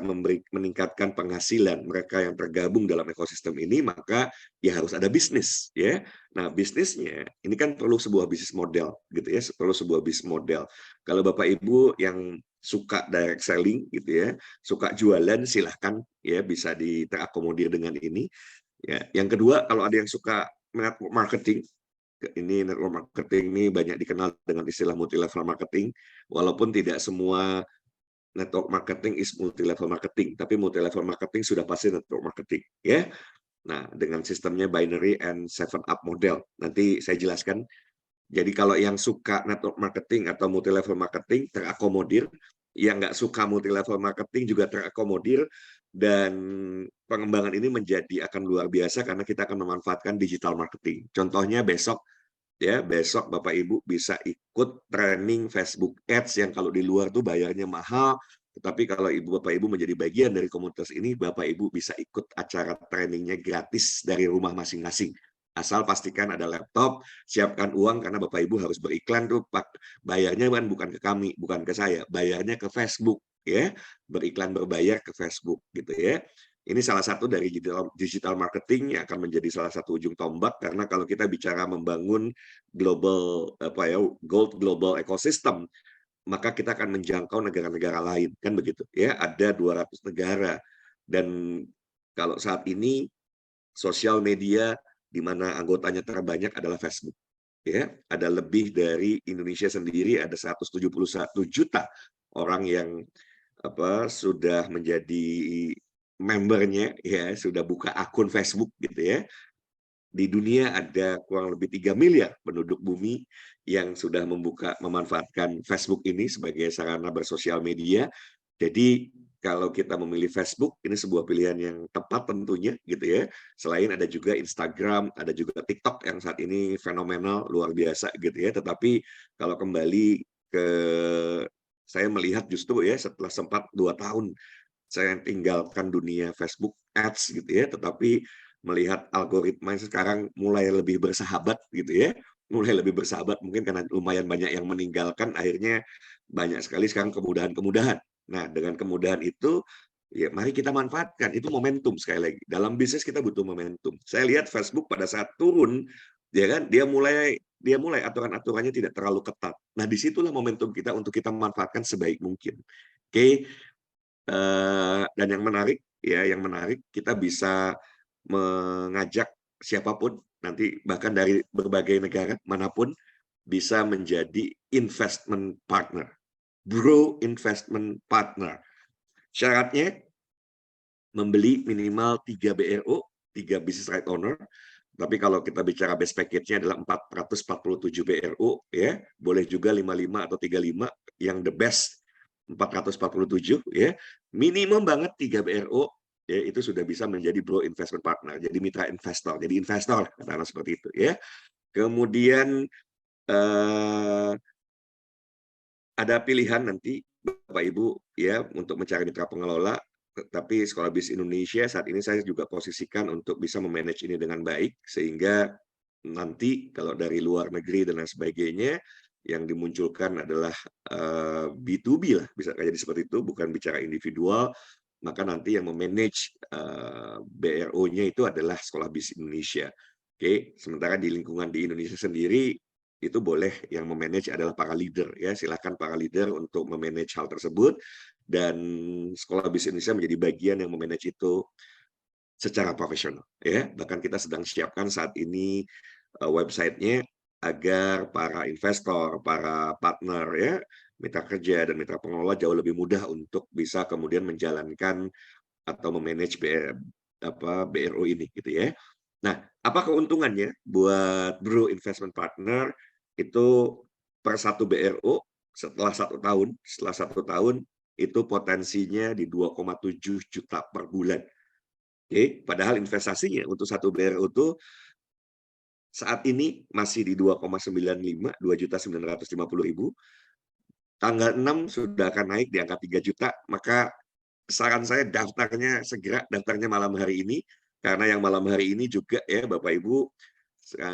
meningkatkan penghasilan mereka yang tergabung dalam ekosistem ini, maka ya harus ada bisnis, ya. Nah, bisnisnya ini kan perlu sebuah bisnis model, gitu ya, perlu sebuah bisnis model. Kalau Bapak Ibu yang suka direct selling, gitu ya, suka jualan, silahkan ya bisa terakomodir dengan ini. Ya, yang kedua, kalau ada yang suka network marketing, ini network marketing ini banyak dikenal dengan istilah multi level marketing, walaupun tidak semua network marketing is multi level marketing, tapi multi level marketing sudah pasti network marketing, ya. Nah, dengan sistemnya binary and seven up model, nanti saya jelaskan. Jadi kalau yang suka network marketing atau multi level marketing terakomodir, yang nggak suka multi level marketing juga terakomodir, dan pengembangan ini akan luar biasa karena kita akan memanfaatkan digital marketing. Contohnya besok, ya, besok Bapak Ibu bisa ikut training Facebook Ads yang kalau di luar tuh bayarnya mahal, tetapi kalau Bapak Ibu menjadi bagian dari komunitas ini, Bapak Ibu bisa ikut acara trainingnya gratis dari rumah masing-masing. Asal pastikan ada laptop, siapkan uang karena Bapak Ibu harus beriklan tuh, bayarnya kan bukan ke kami, bukan ke saya, bayarnya ke Facebook, ya, beriklan berbayar ke Facebook gitu ya. Ini salah satu dari digital marketing yang akan menjadi salah satu ujung tombak, karena kalau kita bicara membangun gold global ecosystem, maka kita akan menjangkau negara-negara lain, kan begitu ya. Ada 200 negara, dan kalau saat ini sosial media di mana anggotanya terbanyak adalah Facebook, ya. Ada lebih dari Indonesia sendiri ada 171 juta orang yang sudah menjadi membernya, ya, sudah buka akun Facebook gitu ya. Di dunia ada kurang lebih 3 miliar penduduk bumi yang sudah memanfaatkan Facebook ini sebagai sarana bersosial media. Jadi kalau kita memilih Facebook, ini sebuah pilihan yang tepat tentunya gitu ya. Selain ada juga Instagram, ada juga TikTok yang saat ini fenomenal, luar biasa gitu ya. Tetapi kalau kembali ke saya melihat justru ya setelah sempat 2 tahun saya tinggalkan dunia Facebook Ads gitu ya, tetapi melihat algoritma sekarang mulai lebih bersahabat gitu ya, mulai lebih bersahabat mungkin karena lumayan banyak yang meninggalkan, akhirnya banyak sekali sekarang kemudahan-kemudahan. Nah, dengan kemudahan itu, ya mari kita manfaatkan, itu momentum sekali lagi. Dalam bisnis kita butuh momentum. Saya lihat Facebook pada saat turun, ya kan, dia mulai aturan-aturannya tidak terlalu ketat. Nah, disitulah momentum kita untuk kita manfaatkan sebaik mungkin. Oke. Dan yang menarik kita bisa mengajak siapapun nanti bahkan dari berbagai negara manapun bisa menjadi investment partner, bro investment partner. Syaratnya membeli minimal 3 BRO, 3 business right owner. Tapi kalau kita bicara best package-nya adalah 447 BRO, ya. Boleh juga 55 atau 35, yang the best 447 ya. Minimum banget 3 BRO, ya, itu sudah bisa menjadi bro investment partner, jadi mitra investor, jadi investor katakanlah seperti itu ya. Kemudian ada pilihan nanti Bapak Ibu ya untuk mencari mitra pengelola, tapi Sekolah Bisnis Indonesia saat ini saya juga posisikan untuk bisa memanage ini dengan baik, sehingga nanti kalau dari luar negeri dan lain sebagainya yang dimunculkan adalah B2B lah, bisa jadi seperti itu, bukan bicara individual, maka nanti yang memanage BRO-nya itu adalah Sekolah Bisnis Indonesia. Oke, sementara di lingkungan di Indonesia sendiri itu boleh yang memanage adalah para leader ya, silakan para leader untuk memanage hal tersebut, dan Sekolah Bisnis Indonesia menjadi bagian yang memanage itu secara profesional ya. Bahkan kita sedang siapkan saat ini websitenya agar para investor, para partner ya, mitra kerja dan mitra pengelola jauh lebih mudah untuk bisa kemudian menjalankan atau memanage BRO ini gitu ya. Nah, apa keuntungannya buat Bro Investment Partner itu per satu BRO setelah 1 tahun itu potensinya di 2,7 juta per bulan. Oke, padahal investasinya untuk satu BRO itu saat ini masih di 2,95, 2.950.000. Tanggal 6 sudah akan naik di angka 3 juta, maka saran saya daftarnya malam hari ini, karena yang malam hari ini juga ya Bapak Ibu,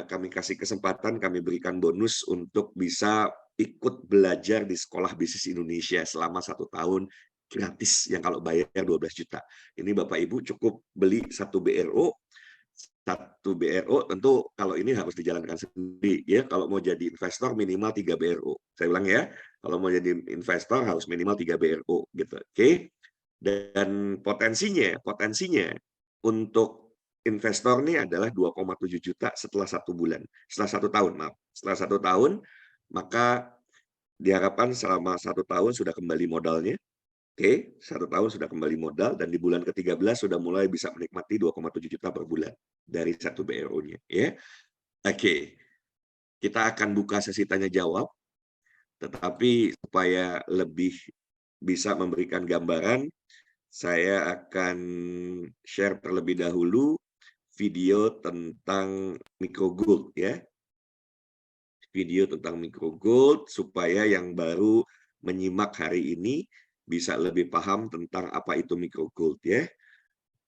kami kasih kesempatan, kami berikan bonus untuk bisa ikut belajar di Sekolah Bisnis Indonesia selama 1 tahun gratis yang kalau bayar 12 juta. Ini Bapak Ibu cukup beli satu BRO tentu kalau ini harus dijalankan sendiri ya. Kalau mau jadi investor minimal 3 BRO. Saya ulang ya, kalau mau jadi investor harus minimal 3 BRO gitu. Oke. Dan potensinya untuk investor ini adalah 2,7 juta setelah 1 bulan, setelah 1 tahun, maaf. Setelah 1 tahun, maka diharapkan selama 1 tahun sudah kembali modalnya. Oke, 1 tahun sudah kembali modal, dan di bulan ke-13 sudah mulai bisa menikmati 2,7 juta per bulan dari satu BRO-nya. Ya. Oke, kita akan buka sesi tanya jawab, tetapi supaya lebih bisa memberikan gambaran, saya akan share terlebih dahulu video tentang microgold ya. Video tentang microgold supaya yang baru menyimak hari ini bisa lebih paham tentang apa itu microgold ya.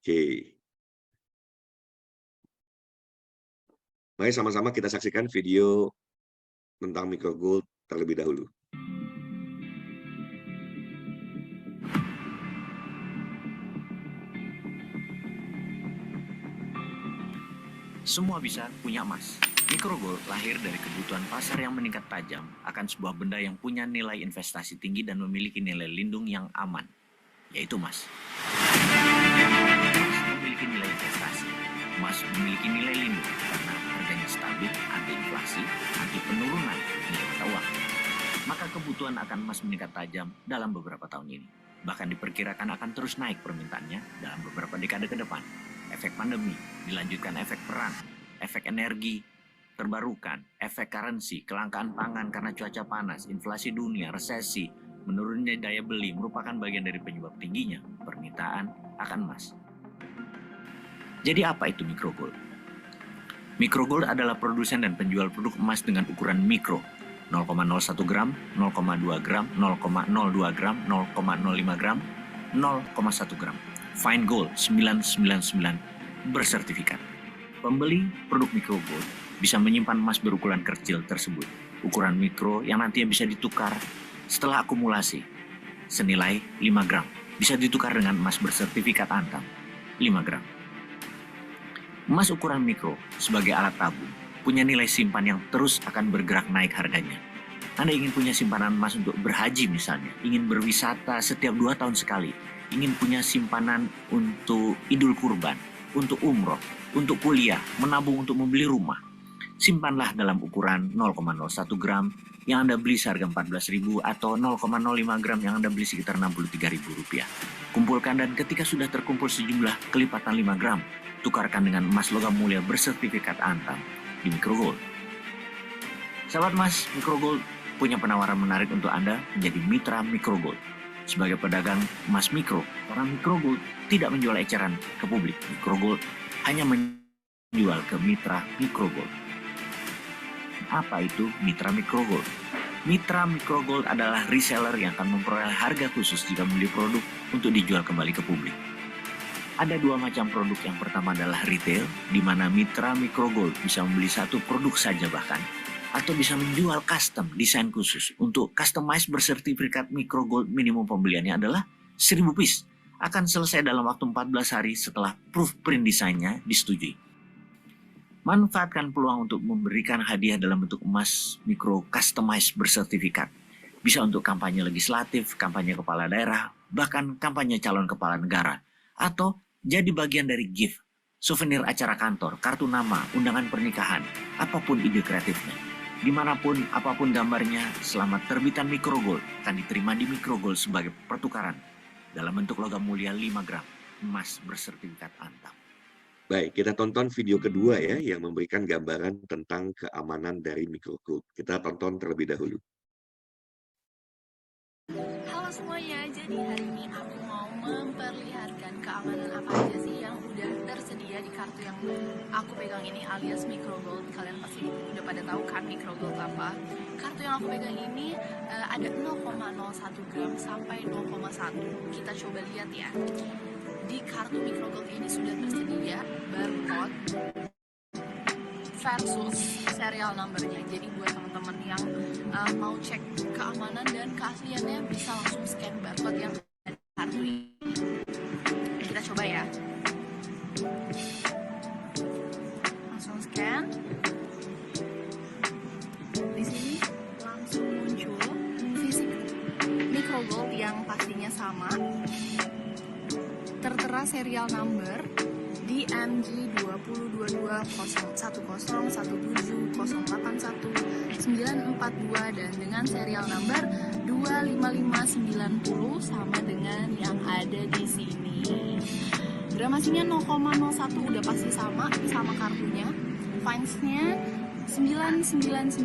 Oke. Mari sama-sama kita saksikan video tentang microgold terlebih dahulu. Semua bisa punya emas. Microgold lahir dari kebutuhan pasar yang meningkat tajam akan sebuah benda yang punya nilai investasi tinggi dan memiliki nilai lindung yang aman, yaitu emas. Emas memiliki nilai investasi. Emas memiliki nilai lindung karena harganya stabil, anti inflasi, anti penurunan nilai mata uang. Maka kebutuhan akan emas meningkat tajam dalam beberapa tahun ini. Bahkan diperkirakan akan terus naik permintaannya dalam beberapa dekade ke depan. Efek pandemi, dilanjutkan efek perang, efek energi terbarukan, efek currency, kelangkaan pangan karena cuaca panas, inflasi dunia, resesi, menurunnya daya beli merupakan bagian dari penyebab tingginya permintaan akan emas. Jadi apa itu microgold? Microgold adalah produsen dan penjual produk emas dengan ukuran mikro, 0,01 gram, 0,2 gram, 0,02 gram, 0,05 gram, 0,1 gram. Fine Gold 999 bersertifikat. Pembeli produk microgold bisa menyimpan emas berukuran kecil tersebut, ukuran mikro yang nantinya bisa ditukar setelah akumulasi senilai 5 gram. Bisa ditukar dengan emas bersertifikat Antam 5 gram. Emas ukuran mikro sebagai alat tabung punya nilai simpan yang terus akan bergerak naik harganya. Anda ingin punya simpanan emas untuk berhaji misalnya, ingin berwisata setiap 2 tahun sekali, ingin punya simpanan untuk Idul Kurban, untuk umroh, untuk kuliah, menabung untuk membeli rumah. Simpanlah dalam ukuran 0,01 gram yang Anda beli seharga 14.000 atau 0,05 gram yang Anda beli sekitar 63.000 rupiah. Kumpulkan dan ketika sudah terkumpul sejumlah kelipatan 5 gram, tukarkan dengan emas logam mulia bersertifikat Antam di microgold. Sahabat emas, microgold punya penawaran menarik untuk Anda menjadi mitra microgold. Sebagai pedagang emas mikro, karena microgold tidak menjual eceran ke publik. Microgold hanya menjual ke mitra microgold. Apa itu mitra microgold? Mitra microgold adalah reseller yang akan memperoleh harga khusus jika membeli produk untuk dijual kembali ke publik. Ada 2 macam produk. Yang pertama adalah retail, di mana mitra microgold bisa membeli satu produk saja bahkan, atau bisa menjual custom desain khusus. Untuk customize bersertifikat microgold, minimum pembeliannya adalah 1000 piece. Akan selesai dalam waktu 14 hari setelah proof print desainnya disetujui. Manfaatkan peluang untuk memberikan hadiah dalam bentuk emas mikro customize bersertifikat. Bisa untuk kampanye legislatif, kampanye kepala daerah, bahkan kampanye calon kepala negara. Atau jadi bagian dari gift, souvenir acara kantor, kartu nama, undangan pernikahan, apapun ide kreatifnya. Dimanapun, apapun gambarnya, selama terbitan microgold akan diterima di microgold sebagai pertukaran dalam bentuk logam mulia 5 gram emas bersertifikat Antam. Baik, kita tonton video kedua ya, yang memberikan gambaran tentang keamanan dari microgold. Kita tonton terlebih dahulu. Halo semuanya, jadi hari ini aku mau memperlihatkan keamanan apa aja sih yang udah tersedia di kartu yang aku pegang ini alias microgold. Kalian pasti udah pada tahu kan microgold apa. Kartu yang aku pegang ini ada 0,01 gram sampai 0,1. Kita coba lihat ya. Di kartu microgold ini sudah tersedia barcode versus serial numbernya. Jadi buat teman-teman yang mau cek keamanan dan keasliannya bisa langsung scan barcode yang ada kartu ini. Kita coba ya. Langsung scan. Di sini langsung muncul fisik microgold yang pastinya sama. Tertera serial number DMG 202210101701 dan dengan serial number 25590 sama dengan yang ada di sini. Gramasinya 0,01 udah pasti sama kartunya. Finds-nya 999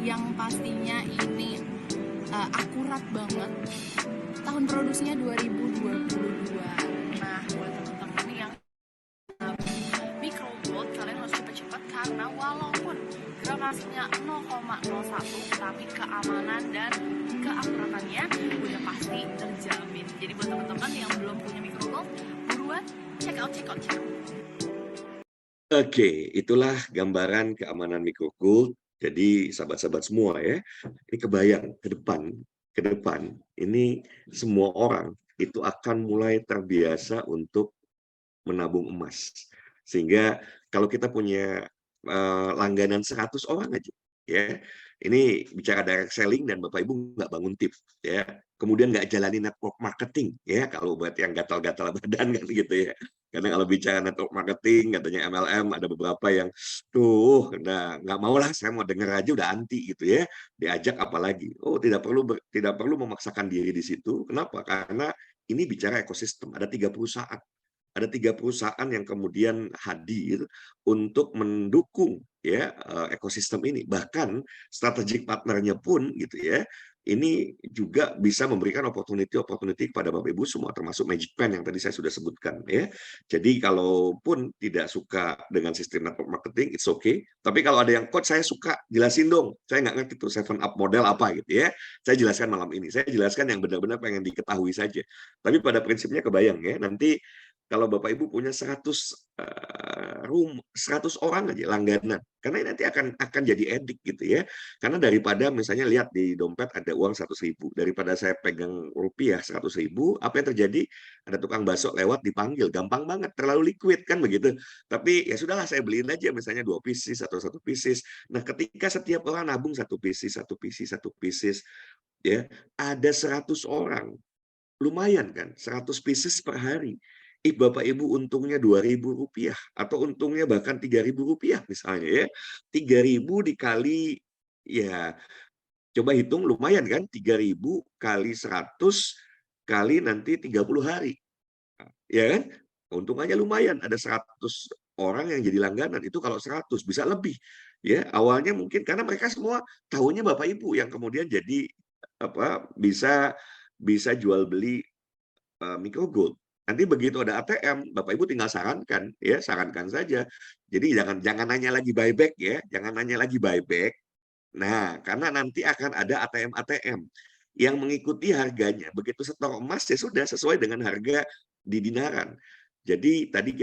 yang pastinya ini akurat banget. Tahun produksinya 2022. Nah, buat teman-teman yang microgold, kalian harus cepat-cepat karena walaupun gramasinya 0,01 tapi keamanan dan keakuratannya udah pasti terjamin. Jadi buat teman-teman yang belum punya microgold, buruan check out. Oke, itulah gambaran keamanan microgold. Jadi sahabat-sahabat semua ya, ini kebayang ke depan ini semua orang itu akan mulai terbiasa untuk menabung emas. Sehingga kalau kita punya langganan 100 orang aja, ya, ini bicara direct selling dan Bapak Ibu nggak bangun tip, ya, kemudian nggak jalani network marketing, ya, kalau buat yang gatal-gatal badan kan gitu ya. Karena kalau bicara network marketing, katanya MLM, ada beberapa yang, tuh, nah, nggak mau lah, saya mau denger aja udah anti gitu ya, diajak apalagi. Oh, tidak perlu memaksakan diri di situ. Kenapa? Karena ini bicara ekosistem, ada 3 perusahaan. Ada 3 perusahaan yang kemudian hadir untuk mendukung ya ekosistem ini. Bahkan strategic partnernya pun gitu ya, ini juga bisa memberikan opportunity kepada Bapak Ibu semua, termasuk Magic Pen yang tadi saya sudah sebutkan ya. Jadi kalaupun tidak suka dengan sistem network marketing, it's okay. Tapi kalau ada yang, coach saya suka, jelasin dong. Saya nggak ngerti tuh 7up model apa gitu ya. Saya jelaskan malam ini. Saya jelaskan yang benar-benar pengen diketahui saja. Tapi pada prinsipnya kebayang ya, nanti kalau Bapak Ibu punya 100 orang aja langganan, karena ini nanti akan jadi edik gitu ya. Karena daripada misalnya lihat di dompet ada uang 100.000, daripada saya pegang rupiah 100.000, apa yang terjadi? Ada tukang bakso lewat dipanggil, gampang banget, terlalu liquid kan begitu. Tapi ya sudahlah, saya beliin aja misalnya 2 pieces atau 1 pieces. Nah, ketika setiap orang nabung 1 pieces, ya, ada 100 orang. Lumayan kan, 100 pieces per hari. Bapak Ibu untungnya Rp2.000 atau untungnya bahkan Rp3.000 misalnya ya. 3.000 dikali, ya coba hitung, lumayan kan, 3.000 kali 100 kali nanti 30 hari. Ya kan? Untungannya lumayan, ada 100 orang yang jadi langganan. Itu kalau 100 bisa lebih. Ya, awalnya mungkin karena mereka semua tahunya Bapak Ibu yang kemudian jadi bisa jual beli microgold. Nanti begitu ada ATM, Bapak Ibu tinggal sarankan, ya sarankan saja. Jadi jangan nanya lagi buyback ya, jangan nanya lagi buyback. Nah, karena nanti akan ada ATM yang mengikuti harganya. Begitu setor emas ya sudah sesuai dengan harga di dinaran. Jadi tadi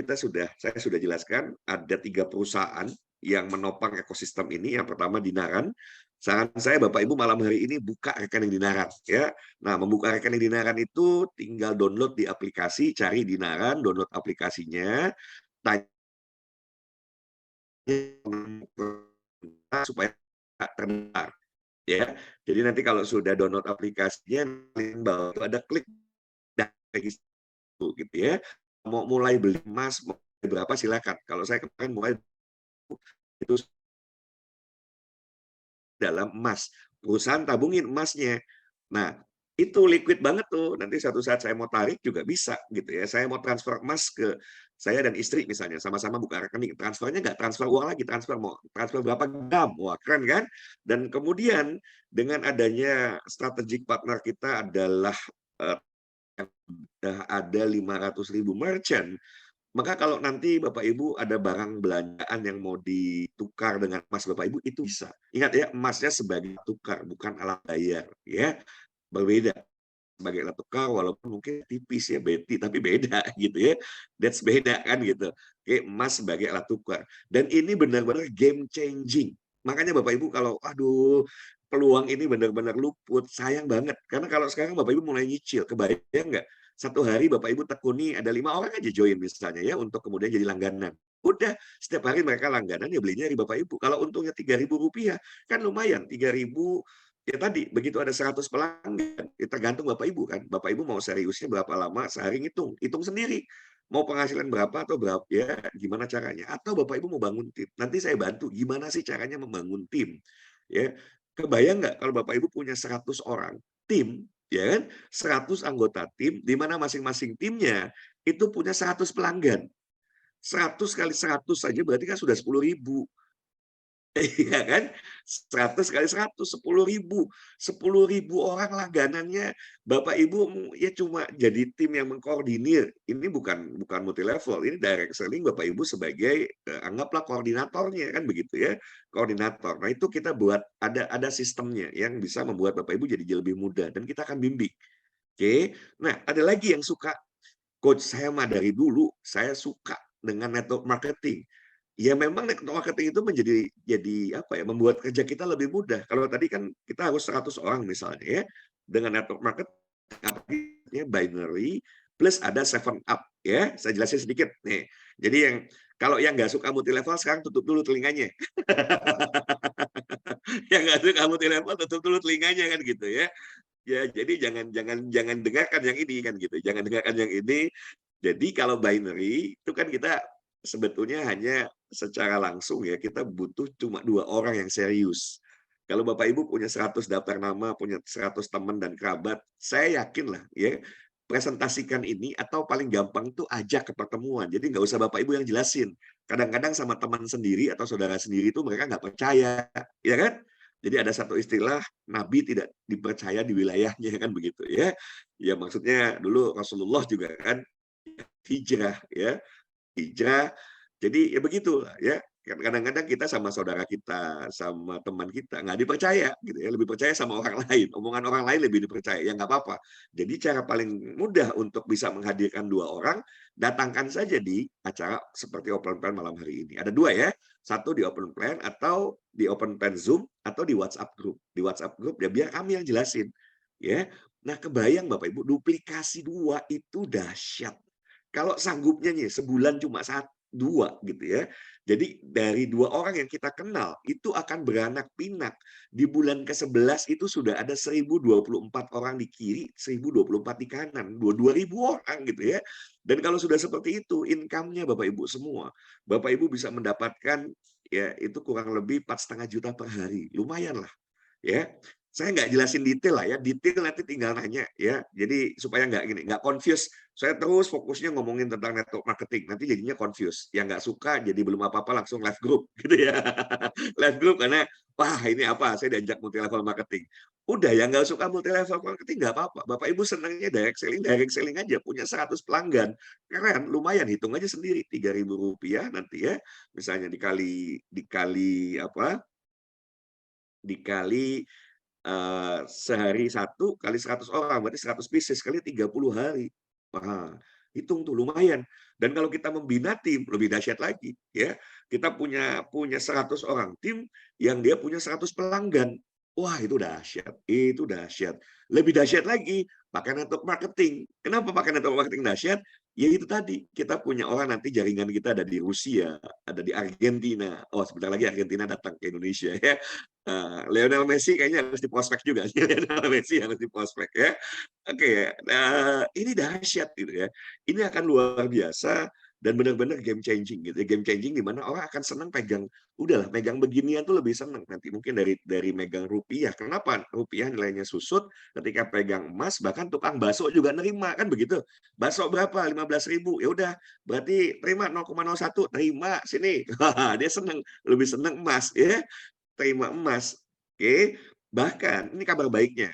saya sudah jelaskan ada 3 perusahaan yang menopang ekosistem ini. Yang pertama dinaran. Saran saya Bapak Ibu malam hari ini buka rekening dinaran ya. Nah, membuka rekening dinaran itu tinggal download di aplikasi, cari dinaran, download aplikasinya, tanya supaya terdaftar ya. Jadi nanti kalau sudah download aplikasinya, bawah itu ada klik dan registrasi gitu ya. Mau mulai beli emas mau berapa silakan. Kalau saya kemarin mulai itu dalam emas. Perusahaan tabungin emasnya. Nah, itu liquid banget tuh. Nanti suatu saat saya mau tarik juga bisa gitu ya. Saya mau transfer emas ke saya dan istri misalnya, sama-sama buka rekening. Transfernya nggak transfer uang lagi, mau transfer berapa gram. Wah, keren kan? Dan kemudian dengan adanya strategic partner kita adalah ada 500.000 merchant. Maka kalau nanti Bapak Ibu ada barang belanjaan yang mau ditukar dengan emas Bapak Ibu, itu bisa. Ingat ya, emasnya sebagai tukar, bukan alat bayar. Ya, berbeda. Sebagai alat tukar, walaupun mungkin tipis ya, Betty, tapi beda gitu ya. That's beda kan gitu. Oke, emas sebagai alat tukar. Dan ini benar-benar game changing. Makanya Bapak Ibu kalau, aduh, peluang ini benar-benar luput, sayang banget. Karena kalau sekarang Bapak Ibu mulai nyicil, kebayang nggak? satu hari Bapak Ibu tekuni ada 5 orang aja join misalnya ya, untuk kemudian jadi langganan. Udah, setiap hari mereka langganan, ya belinya dari Bapak Ibu. Kalau untungnya Rp3.000, kan lumayan, 3.000, ya tadi, begitu ada 100 pelanggan, ya tergantung Bapak Ibu kan. Bapak Ibu mau seriusnya berapa lama, sehari hitung sendiri. Mau penghasilan berapa atau berapa, ya gimana caranya. Atau Bapak Ibu mau bangun tim, nanti saya bantu gimana sih caranya membangun tim. Ya, kebayang nggak kalau Bapak Ibu punya 100 orang, tim, ya kan? 100 anggota tim, di mana masing-masing timnya itu punya 100 pelanggan. 100 kali 100 saja berarti kan sudah 10.000. Iya kan? 100 kali 100, 10.000. 10.000 orang langganannya. Bapak Ibu ya cuma jadi tim yang mengkoordinir. Ini bukan multi level, ini direct selling Bapak Ibu sebagai anggaplah koordinatornya kan begitu ya. Koordinator. Nah, itu kita buat ada sistemnya yang bisa membuat Bapak Ibu jadi lebih mudah dan kita akan bimbing. Oke. Nah, ada lagi yang suka, coach saya mah dari dulu saya suka dengan network marketing. Ya memang network marketing itu jadi apa ya, membuat kerja kita lebih mudah. Kalau tadi kan kita harus 100 orang misalnya ya. Dengan network marketing binary plus ada 7 up ya. Saya jelasin sedikit nih. Jadi kalau yang nggak suka multi level sekarang tutup dulu telinganya. Yang nggak suka multi level tutup dulu telinganya kan gitu ya. Ya, jadi jangan dengarkan yang ini kan gitu. Jangan dengarkan yang ini. Jadi kalau binary itu kan kita sebetulnya hanya secara langsung ya kita butuh cuma 2 orang yang serius. Kalau Bapak Ibu punya 100 daftar nama, punya 100 teman dan kerabat, saya yakin lah ya presentasikan ini atau paling gampang tuh ajak ke pertemuan. Jadi nggak usah Bapak Ibu yang jelasin. Kadang-kadang sama teman sendiri atau saudara sendiri itu mereka nggak percaya, ya kan? Jadi ada satu istilah Nabi tidak dipercaya di wilayahnya kan begitu ya. Ya maksudnya dulu Rasulullah juga kan hijrah ya. Hijrah. Jadi ya begitu ya. Kadang-kadang kita sama saudara kita, sama teman kita nggak dipercaya gitu ya, lebih percaya sama orang lain. Omongan orang lain lebih dipercaya, ya nggak apa-apa. Jadi cara paling mudah untuk bisa menghadirkan 2 orang, datangkan saja di acara seperti Open Plan malam hari ini. Ada 2 ya, satu di Open Plan atau di Open Plan Zoom atau di WhatsApp Group. Di WhatsApp Group ya biar kami yang jelasin ya. Nah, kebayang Bapak Ibu, duplikasi 2 itu dahsyat. Kalau sanggupnya nih sebulan cuma 2 gitu ya. Jadi dari 2 orang yang kita kenal itu akan beranak pinak. Di bulan ke-11 itu sudah ada 1.024 orang di kiri, 1.024 di kanan, 2.000 orang gitu ya. Dan kalau sudah seperti itu income-nya Bapak Ibu semua, Bapak Ibu bisa mendapatkan ya itu kurang lebih 4,5 juta per hari. Lumayan lah ya. Saya nggak jelasin detail lah ya, detail nanti tinggal nanya ya. Jadi supaya nggak confuse. Saya terus fokusnya ngomongin tentang network marketing, nanti jadinya confuse. Yang nggak suka jadi belum apa-apa langsung live group gitu ya. Live group karena wah ini apa? Saya diajak multi level marketing. Udah yang nggak suka multi level marketing nggak apa-apa. Bapak Ibu senangnya direct selling aja punya 100 pelanggan. Keren, lumayan hitung aja sendiri Rp3.000 nanti ya. Misalnya dikali apa? Dikali sehari 1 kali 100 orang, berarti 100 pieces kali 30 hari. Wah, hitung tuh lumayan. Dan kalau kita membina tim, lebih dahsyat lagi. Ya, kita punya 100 orang tim yang dia punya 100 pelanggan. Wah, itu dahsyat. Itu dahsyat. Lebih dahsyat lagi, pakai network marketing. Kenapa pakai network marketing dahsyat? Ya itu tadi, kita punya orang nanti jaringan kita ada di Rusia, ada di Argentina. Oh, sebentar lagi Argentina datang ke Indonesia ya. Lionel Messi kayaknya harus diprospek juga. Lionel Messi harus diprospek ya. Oke, ini dahsyat gitu ya. Ini akan luar biasa dan benar-benar game changing gitu. Game changing di mana orang akan senang pegang, udahlah megang beginian tuh lebih senang nanti mungkin dari megang rupiah. Kenapa? Rupiah nilainya susut ketika pegang emas, bahkan tukang bakso juga nerima kan begitu. Bakso berapa? 15.000. Ya udah, berarti terima 0,01, terima sini. Dia senang, lebih senang emas ya. Terima emas. Oke. Bahkan ini kabar baiknya.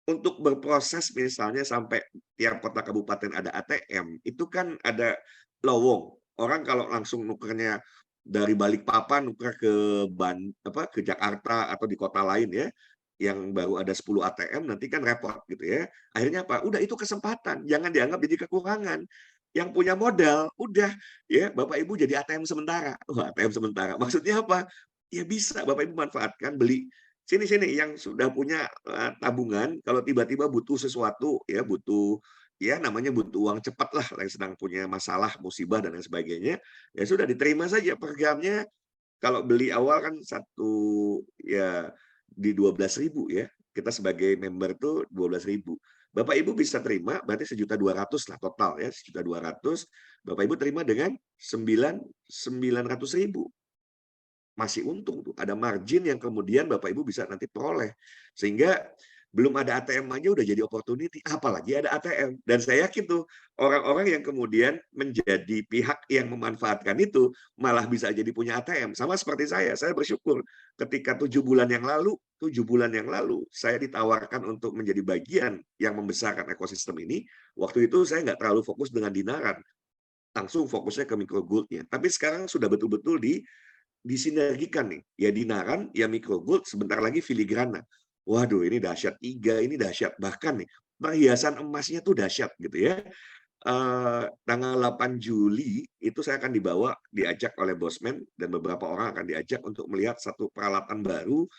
Untuk berproses misalnya sampai tiap kota kabupaten ada ATM, itu kan ada lowong. Orang kalau langsung nukernya dari Balikpapan nuker ke Jakarta atau di kota lain ya, yang baru ada 10 ATM nanti kan repot gitu ya. Akhirnya apa? Udah itu kesempatan, jangan dianggap jadi kekurangan. Yang punya modal, udah ya Bapak Ibu jadi ATM sementara. Wah, ATM sementara. Maksudnya apa? Ya bisa Bapak Ibu manfaatkan beli sini yang sudah punya tabungan kalau tiba-tiba butuh sesuatu ya butuh ya namanya butuh uang cepat lah, yang sedang punya masalah, musibah dan lain sebagainya, ya sudah diterima saja per gramnya. Kalau beli awal kan ya di 12.000 ya. Kita sebagai member tuh 12.000. Bapak Ibu bisa terima berarti 1.200.000 lah total ya, 1.200.000. Bapak Ibu terima dengan 900.000. Masih untung tuh, ada margin yang kemudian Bapak Ibu bisa nanti peroleh. Sehingga belum ada ATM aja udah jadi opportunity, apalagi ada ATM. Dan saya yakin tuh orang-orang yang kemudian menjadi pihak yang memanfaatkan itu malah bisa jadi punya ATM. Sama seperti saya bersyukur ketika 7 bulan yang lalu saya ditawarkan untuk menjadi bagian yang membesarkan ekosistem ini. Waktu itu saya nggak terlalu fokus dengan dinaran, langsung fokusnya ke micro gold-nya. Tapi sekarang sudah betul-betul disinergikan nih, ya dinaran, ya micro gold, sebentar lagi filigrana. Waduh, ini dahsyat, ini dahsyat. Bahkan nih, perhiasan emasnya tuh dahsyat gitu ya. Tanggal 8 Juli itu saya akan diajak oleh Bosman dan beberapa orang akan diajak untuk melihat satu peralatan baru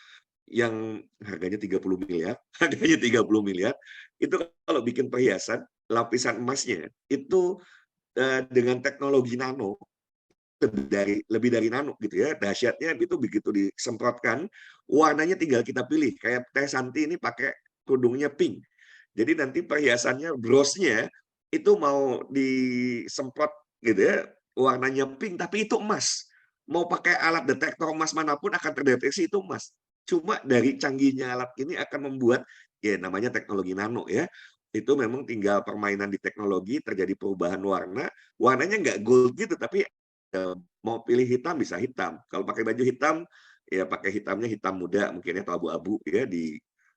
yang harganya 30 miliar, harganya 30 miliar. Itu kalau bikin perhiasan, lapisan emasnya itu dengan teknologi nano, lebih dari nano gitu ya. Dahsyatnya itu begitu disemprotkan, warnanya tinggal kita pilih. Kayak Teh Santi ini pakai kerudungnya pink. Jadi nanti perhiasannya, brosnya itu mau disemprot gitu ya, warnanya pink tapi itu emas. Mau pakai alat detektor emas manapun akan terdeteksi itu emas. Cuma dari canggihnya alat ini akan membuat ya namanya teknologi nano ya. Itu memang tinggal permainan di teknologi, terjadi perubahan warna. Warnanya nggak gold gitu tapi mau pilih hitam bisa hitam. Kalau pakai baju hitam, ya pakai hitamnya hitam muda mungkin ya, atau abu-abu ya.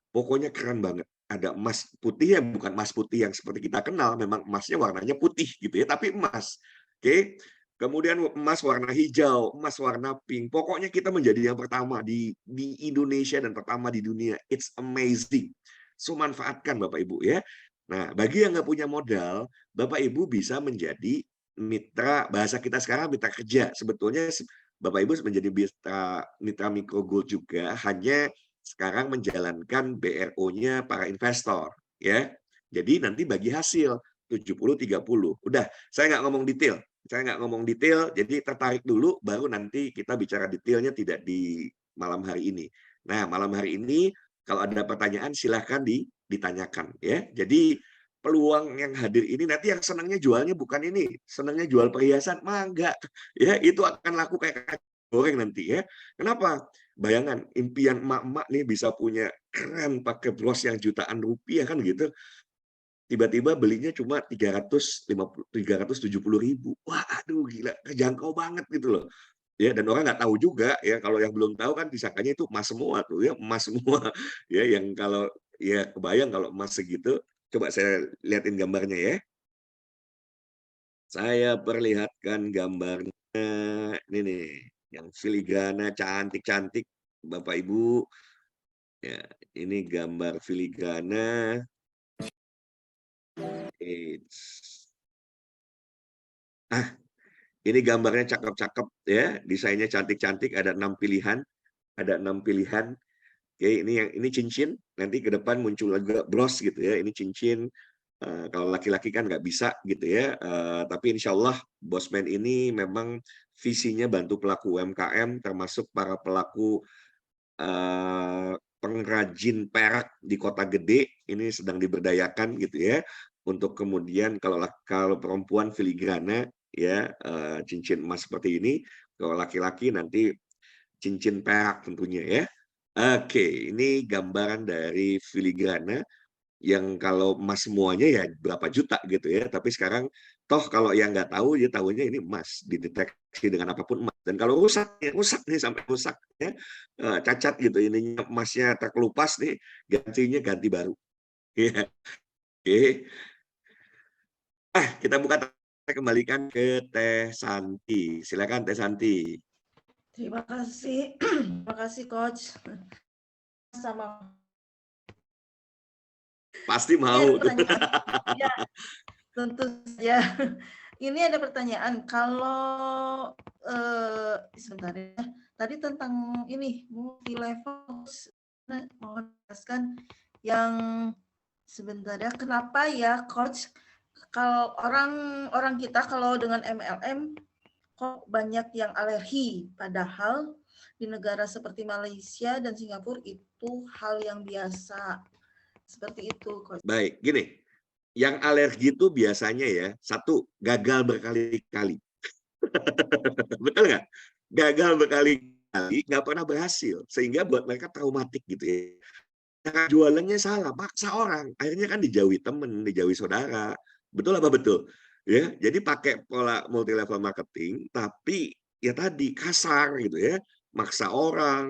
Pokoknya keren banget. Ada emas putih, ya bukan emas putih yang seperti kita kenal, memang emasnya warnanya putih gitu ya, tapi emas. Oke. Kemudian emas warna hijau, emas warna pink. Pokoknya kita menjadi yang pertama di Indonesia dan pertama di dunia. It's amazing. So manfaatkan Bapak Ibu ya. Nah, bagi yang nggak punya modal, Bapak Ibu bisa menjadi mitra, bahasa kita sekarang mitra kerja. Sebetulnya Bapak Ibu menjadi mitra Micro Gold juga, hanya sekarang menjalankan BRO-nya para investor ya. Jadi nanti bagi hasil 70-30. Udah, saya nggak ngomong detail. Jadi tertarik dulu, baru nanti kita bicara detailnya tidak di malam hari ini. Nah, malam hari ini kalau ada pertanyaan silahkan ditanyakan ya. Jadi peluang yang hadir ini nanti yang senangnya jualnya bukan ini, senangnya jual perhiasan, mah enggak. Ya, itu akan laku kayak kacang goreng nanti ya. Kenapa? Bayangan impian emak-emak nih bisa punya keren pakai bros yang jutaan rupiah kan gitu. Tiba-tiba belinya cuma 370.000. Wah, aduh gila, kejangkau banget gitu loh. Ya, dan orang nggak tahu juga ya, kalau yang belum tahu kan disangkanya itu emas semua tuh ya, emas semua. Ya, yang kalau ya kebayang kalau emas segitu. Coba saya liatin gambarnya ya. Saya perlihatkan gambarnya ini nih, yang filigrana cantik-cantik Bapak Ibu. Ya, ini gambar filigrana. Ini gambarnya cakep-cakep ya, desainnya cantik-cantik, ada 6 pilihan, Oke, ini cincin, nanti ke depan muncul juga bros gitu ya. Ini cincin, kalau laki-laki kan nggak bisa gitu ya. Tapi insya Allah Bosman ini memang visinya bantu pelaku UMKM, termasuk para pelaku pengrajin perak di kota gede ini sedang diberdayakan gitu ya, untuk kemudian kalau perempuan filigrana ya, cincin emas seperti ini, kalau laki-laki nanti cincin perak tentunya ya. Oke, ini gambaran dari filigrana yang kalau emas semuanya ya berapa juta gitu ya. Tapi sekarang toh kalau yang nggak tahu dia tahunya ini emas, dideteksi dengan apapun emas. Dan kalau rusak ya rusak nih, sampai rusak ya, cacat gitu ininya, emasnya terkelupas nih, gantinya ganti baru. Ya, oke. Kita buka, kita kembalikan ke Teh Santi. Silakan Teh Santi. Terima kasih. Terima kasih Coach. Sama. Pasti mau. Ya, tentu saja. Ini ada pertanyaan. Kalau sebentar ya. Tadi tentang ini multi level, mau jelaskan yang sebentar ya. Kenapa ya Coach kalau orang kita kalau dengan MLM kok banyak yang alergi, padahal di negara seperti Malaysia dan Singapura itu hal yang biasa. Seperti itu, Coach. Baik, gini. Yang alergi itu biasanya ya, satu, gagal berkali-kali. Betul nggak? Gagal berkali-kali, nggak pernah berhasil. Sehingga buat mereka traumatik gitu ya. Cara jualannya salah, maksa orang. Akhirnya kan dijauhi temen, dijauhi saudara. Betul apa betul? Ya, jadi pakai pola multi level marketing, tapi ya tadi kasar gitu ya, maksa orang,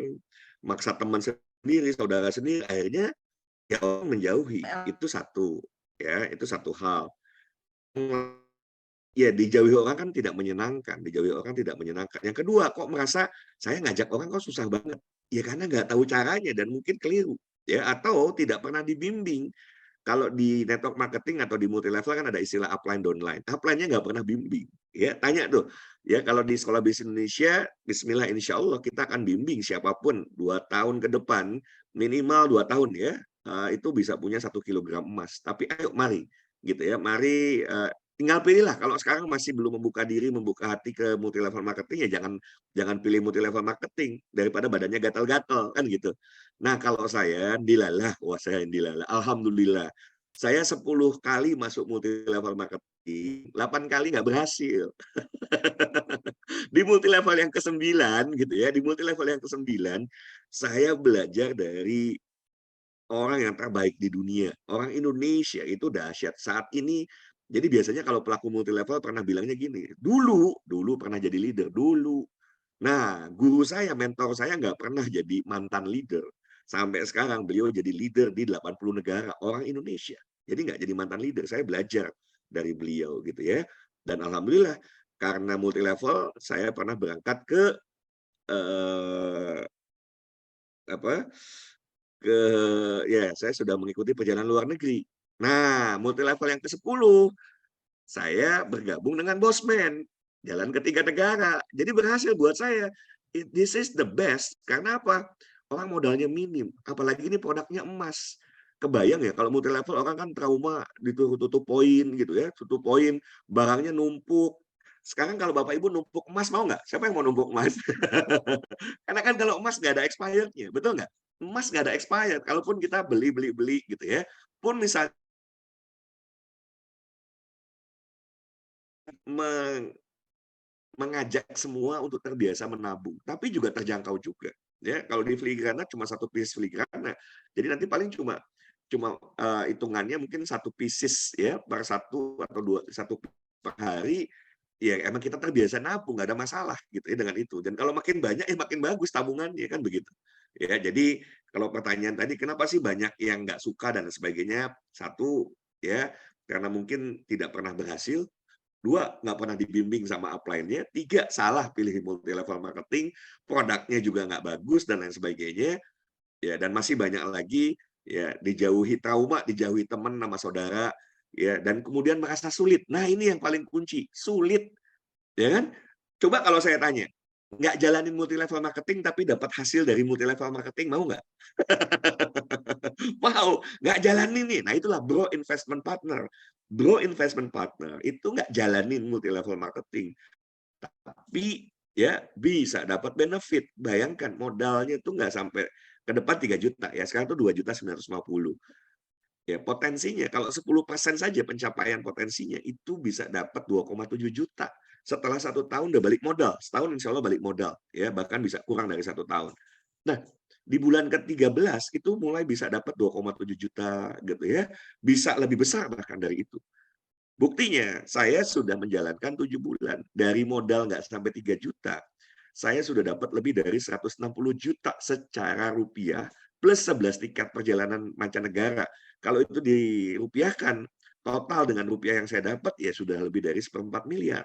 maksa teman sendiri, saudara sendiri, akhirnya ya orang menjauhi. Itu satu, ya, itu satu hal. Ya, dijauhi orang kan tidak menyenangkan, dijauhi orang tidak menyenangkan. Yang kedua, kok merasa saya ngajak orang kok susah banget? Ya karena nggak tahu caranya dan mungkin keliru, ya, atau tidak pernah dibimbing. Kalau di network marketing atau di multi level kan ada istilah upline downline. Upline-nya nggak pernah bimbing. Ya, tanya tuh. Ya, kalau di Sekolah Bisnis Indonesia, bismillah insya Allah kita akan bimbing siapapun 2 tahun ke depan, minimal 2 tahun ya, itu bisa punya 1 kilogram emas. Tapi ayo mari, gitu ya, mari tinggal pilihlah. Kalau sekarang masih belum membuka diri, membuka hati ke multi level marketing, ya jangan pilih multi level marketing daripada badannya gatal-gatal kan gitu. Nah, kalau saya dilalah, wah saya dilalah. Alhamdulillah. Saya 10 kali masuk multi level marketing, 8 kali nggak berhasil. Di multi level yang ke-9 gitu ya, di multi level yang ke-9 saya belajar dari orang yang terbaik di dunia. Orang Indonesia itu dahsyat. Saat ini, jadi biasanya kalau pelaku multi level pernah bilangnya gini, dulu pernah jadi leader, dulu. Nah, guru saya, mentor saya nggak pernah jadi mantan leader. Sampai sekarang beliau jadi leader di 80 negara, orang Indonesia. Jadi nggak jadi mantan leader, saya belajar dari beliau gitu ya. Dan alhamdulillah, karena multi level, saya pernah berangkat ke eh, apa ke ya saya sudah mengikuti perjalanan luar negeri. Nah, multi level yang ke-10 saya bergabung dengan Bosman, jalan ke 3 negara. Jadi berhasil buat saya. This is the best. Karena apa? Orang modalnya minim. Apalagi ini produknya emas. Kebayang ya, kalau multi level orang kan trauma, ditutup poin gitu ya. Tutup poin, barangnya numpuk. Sekarang kalau Bapak Ibu numpuk emas, mau nggak? Siapa yang mau numpuk emas? Karena kan kalau emas nggak ada expirednya, betul nggak? Emas nggak ada expired. Kalaupun kita beli gitu ya. Pun misalnya mengajak semua untuk terbiasa menabung, tapi juga terjangkau juga. Ya, kalau di filigrana cuma 1 piece filigrana, jadi nanti paling cuma hitungannya mungkin 1 pieces ya per 1 atau 2 1 per hari. Ya emang kita terbiasa nabung, nggak ada masalah gitu ya dengan itu. Dan kalau makin banyak makin bagus tabungannya kan begitu. Ya, jadi kalau pertanyaan tadi kenapa sih banyak yang nggak suka dan sebagainya? Satu ya karena mungkin tidak pernah berhasil. 2, nggak pernah dibimbing sama upline-nya. 3, salah pilih multi level marketing, produknya juga nggak bagus dan lain sebagainya. Ya, dan masih banyak lagi ya dijauhi trauma, dijauhi teman sama saudara ya dan kemudian merasa sulit. Nah, ini yang paling kunci, sulit. Ya kan? Coba kalau saya tanya, nggak jalanin multi level marketing tapi dapat hasil dari multi level marketing, mau nggak? Mau, nggak jalanin nih. Nah, itulah bro investment partner. Bro investment partner itu nggak jalanin multi level marketing, tapi ya bisa dapat benefit. Bayangkan modalnya itu nggak sampai ke depan 3 juta ya. Sekarang tuh 2.950.000. Ya, potensinya kalau 10% saja pencapaian potensinya itu bisa dapat 2,7 juta. Setelah 1 tahun udah balik modal. Setahun insya Allah balik modal. Ya, bahkan bisa kurang dari 1 tahun. Nah, di bulan ke-13 itu mulai bisa dapat 2,7 juta gitu ya. Bisa lebih besar bahkan dari itu. Buktinya, saya sudah menjalankan 7 bulan. Dari modal nggak sampai 3 juta, saya sudah dapat lebih dari 160 juta secara rupiah, plus 11 tiket perjalanan mancanegara. Kalau itu dirupiahkan, total dengan rupiah yang saya dapat, ya sudah lebih dari 1/4 miliar.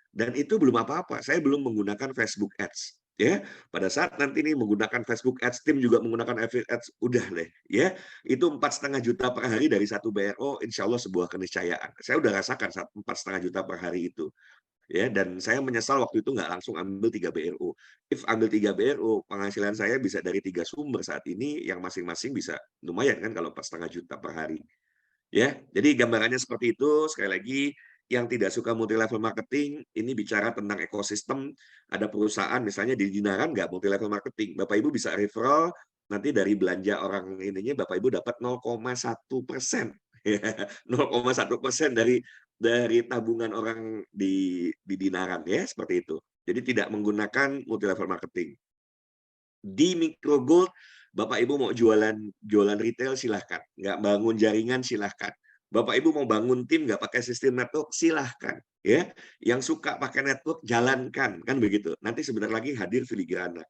Dan itu belum apa-apa, saya belum menggunakan Facebook Ads. Ya, pada saat nanti nih menggunakan Facebook Ads, tim juga menggunakan affiliate Ads, udah deh, ya itu 4,5 juta per hari dari 1 BRO, insya Allah sebuah keniscayaan. Saya udah rasakan 4,5 juta per hari itu, ya. Dan saya menyesal waktu itu nggak langsung ambil 3 BRO. If ambil 3 BRO, penghasilan saya bisa dari 3 sumber saat ini, yang masing-masing bisa lumayan kan kalau 4,5 juta per hari. Ya, jadi gambarannya seperti itu. Sekali lagi, yang tidak suka multi level marketing, ini bicara tentang ekosistem. Ada perusahaan misalnya di Dinaran nggak multi level marketing. Bapak Ibu bisa referral, nanti dari belanja orang ininya Bapak Ibu dapat 0,1%. Ya, 0,1% dari tabungan orang di Dinaran ya, seperti itu. Jadi tidak menggunakan multi level marketing. Di Micro Gold, Bapak Ibu mau jualan retail silahkan, nggak bangun jaringan silahkan. Bapak Ibu mau bangun tim nggak pakai sistem network silahkan, ya. Yang suka pakai network jalankan, kan begitu. Nanti sebentar lagi hadir filigrana.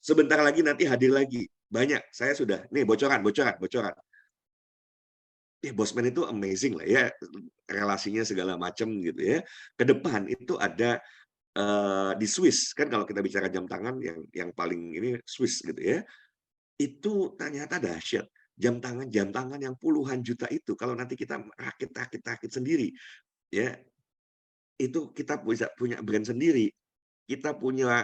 Sebentar lagi nanti hadir lagi. Banyak, saya sudah nih bocoran. Bosman itu amazing lah ya, relasinya segala macam gitu ya. Ke depan itu ada di Swiss kan kalau kita bicara jam tangan yang paling ini Swiss gitu ya. Itu ternyata dahsyat. Jam tangan yang puluhan juta itu kalau nanti kita rakit sendiri, ya, itu kita bisa punya brand sendiri. Kita punya,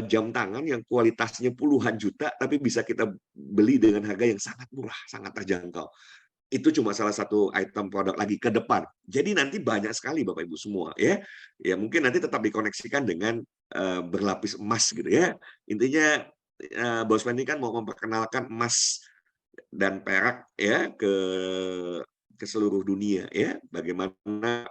jam tangan yang kualitasnya puluhan juta, tapi bisa kita beli dengan harga yang sangat murah, sangat terjangkau. Itu cuma salah satu item produk lagi ke depan. Jadi nanti banyak sekali Bapak Ibu semua ya. Ya mungkin nanti tetap dikoneksikan dengan, berlapis emas gitu ya. Intinya, Bosman ini kan mau memperkenalkan emas dan perak ya ke seluruh dunia ya. Bagaimana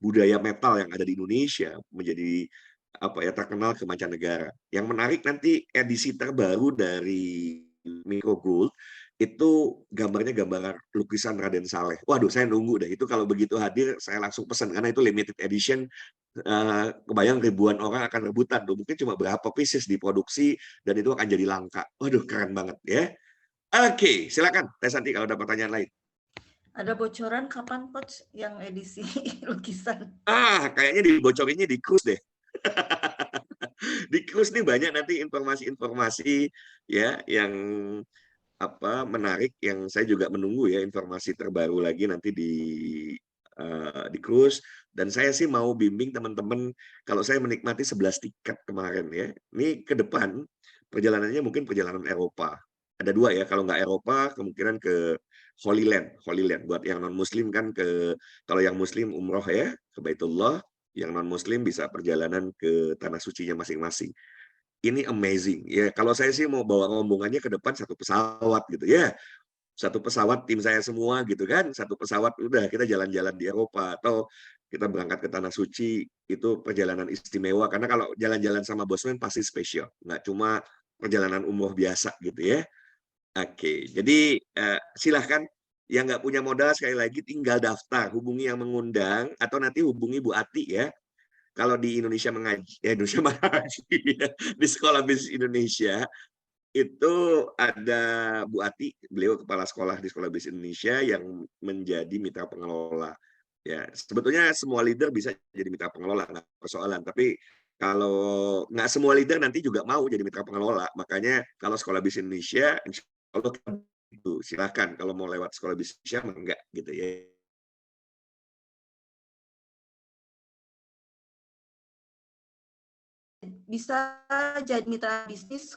budaya metal yang ada di Indonesia menjadi apa ya terkenal ke mancanegara. Yang menarik nanti edisi terbaru dari Micro Gold itu gambarnya gambar lukisan Raden Saleh. Waduh, saya nunggu deh. Itu kalau begitu hadir, saya langsung pesan karena itu limited edition. Kebayang ribuan orang akan rebutan. Tuh. Mungkin cuma berapa pieces diproduksi dan itu akan jadi langka. Waduh, keren banget ya. Oke, silakan Teh Santi kalau ada pertanyaan lain. Ada bocoran kapan Coach yang edisi lukisan? Kayaknya dibocorinnya di cruise deh. Di cruise nih banyak nanti informasi-informasi ya yang apa menarik yang saya juga menunggu ya informasi terbaru lagi nanti di cruise dan saya sih mau bimbing teman-teman kalau saya menikmati 11 tiket kemarin ya. Ini ke depan perjalanannya mungkin perjalanan Eropa. Ada dua ya, kalau nggak Eropa kemungkinan ke Holy Land. Holy Land buat yang non muslim kan kalau yang muslim umroh ya ke Baitullah, yang non muslim bisa perjalanan ke tanah sucinya masing-masing. Ini amazing ya. Kalau saya sih mau bawa rombongannya ke depan satu pesawat gitu ya. Satu pesawat tim saya semua gitu kan. Satu pesawat udah kita jalan-jalan di Eropa atau kita berangkat ke tanah suci itu perjalanan istimewa karena kalau jalan-jalan sama Bosman pasti spesial. Nggak cuma perjalanan umroh biasa gitu ya. Oke, jadi silahkan yang nggak punya modal sekali lagi tinggal daftar, hubungi yang mengundang atau nanti hubungi Bu Ati ya. Kalau di Indonesia mengaji, Indonesia mengaji, ya, di Sekolah Bisnis Indonesia itu ada Bu Ati, beliau kepala sekolah di Sekolah Bisnis Indonesia yang menjadi mitra pengelola. Ya, sebetulnya semua leader bisa jadi mitra pengelola, nggak persoalan. Tapi kalau nggak semua leader nanti juga mau jadi mitra pengelola. Makanya kalau Sekolah Bisnis Indonesia, insya Allah itu silakan. Kalau mau lewat Sekolah Bisnis Indonesia, enggak gitu ya. Bisa jadi mitra bisnis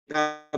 Kita